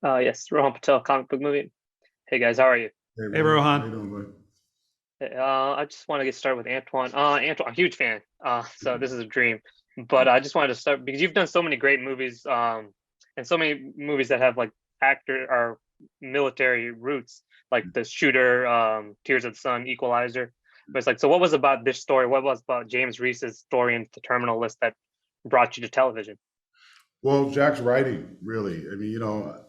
Yes, Rohan Patel, comic book movie. Hey guys, how are you? Hey, Hey, Rohan, how you Rohan. doing, bud? I just want to get started with Antoine. Antoine, a huge fan. So this is a dream. But I just wanted to start because you've done so many great movies, and so many movies that have like actor or military roots, like The Shooter, Tears of the Sun, Equalizer. But it's like, so what was about this story? What was about James Reese's story in The Terminal List that brought you to television? Well, Jack's writing, really. I mean,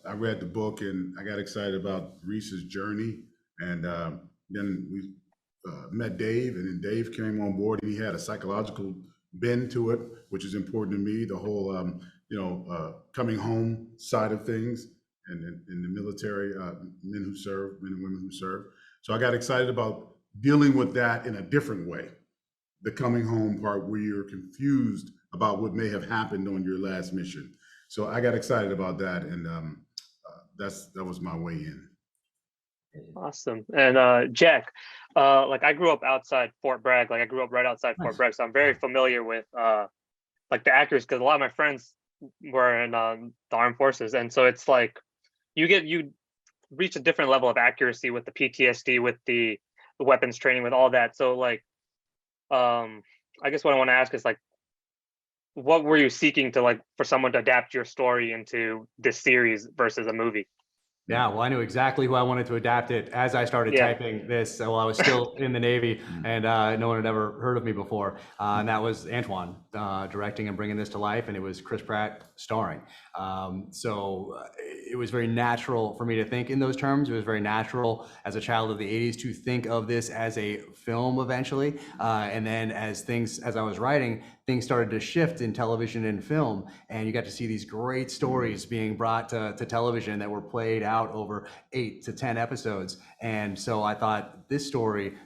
I read the book and I got excited about Reese's journey. And then we met Dave, and then Dave came on board and he had a psychological bend to it, which is important to me, the whole, coming home side of things and in the military, men who serve, men and women who serve. So I got excited about dealing with that in a different way. The coming home part where you're confused about what may have happened on your last mission. So I got excited about that, and that was my way in. Awesome. And Jack, like I grew up outside Fort Bragg. Like I grew up right outside Fort Nice. Bragg, so I'm very familiar with like the actors because a lot of my friends were in the armed forces, and so it's like you reach a different level of accuracy with the PTSD, with the weapons training, with all that. So like, I guess what I want to ask is like, what were you seeking to like for someone to adapt your story into this series versus a movie? Yeah, well, I knew exactly who I wanted to adapt it as I started Yeah. typing this while I was still in the Navy, and no one had ever heard of me before. And that was Antoine directing and bringing this to life, and it was Chris Pratt starring. So it was very natural for me to think in those terms. It was very natural as a child of the 80s to think of this as a film eventually. And then as I was writing, things started to shift in television and film, and you got to see these great stories being brought to television that were played out over 8 to 10 episodes. And so I thought this story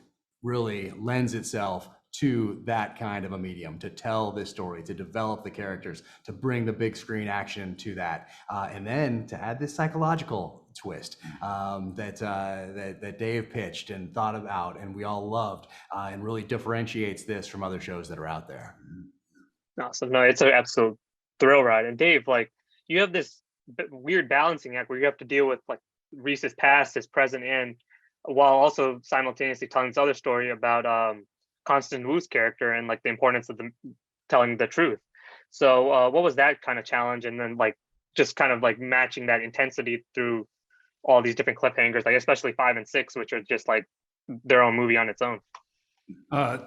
really lends itself to that kind of a medium, to tell this story, to develop the characters, to bring the big screen action to that, and then to add this psychological twist that Dave pitched and thought about, and we all loved, and really differentiates this from other shows that are out there. Awesome. No, it's an absolute thrill ride. And Dave, like you have this weird balancing act where you have to deal with like Reese's past, his present, and while also simultaneously telling this other story about Constant Wu's character and like the importance of telling the truth. So what was that kind of challenge? And then like just kind of like matching that intensity through all these different cliffhangers, like especially 5 and 6, which are just like their own movie on its own.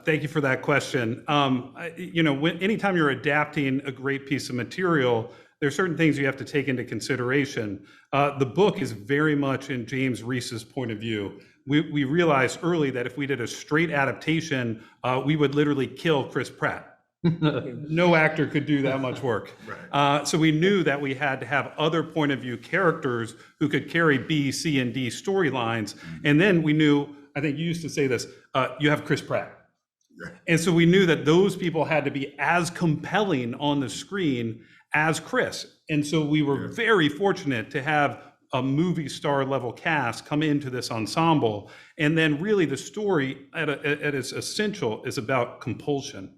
Thank you for that question. Anytime you're adapting a great piece of material, there are certain things you have to take into consideration. The book is very much in James Reese's point of view. We realized early that if we did a straight adaptation, we would literally kill Chris Pratt. No actor could do that much work. Right. So we knew that we had to have other point of view characters who could carry B, C, and D storylines. And then we knew, I think you used to say this, you have Chris Pratt. Yeah. And so we knew that those people had to be as compelling on the screen as Chris. And so we were very fortunate to have a movie star level cast come into this ensemble. And then really the story at its essential is about compulsion,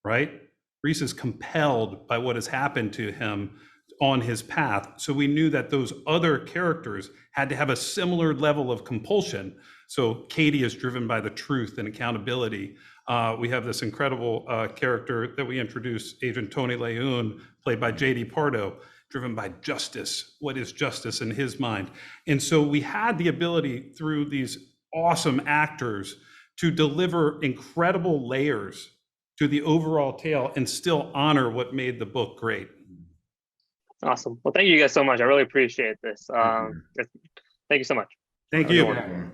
right? Reese is compelled by what has happened to him on his path. So we knew that those other characters had to have a similar level of compulsion. So Katie is driven by the truth and accountability. We have this incredible character that we introduced, Agent Tony Leon, played by J.D. Pardo, driven by justice. What is justice in his mind? And so we had the ability through these awesome actors to deliver incredible layers to the overall tale and still honor what made the book great. Awesome. Well, thank you guys so much. I really appreciate this. Thank you so much. Thank Have a you. good one.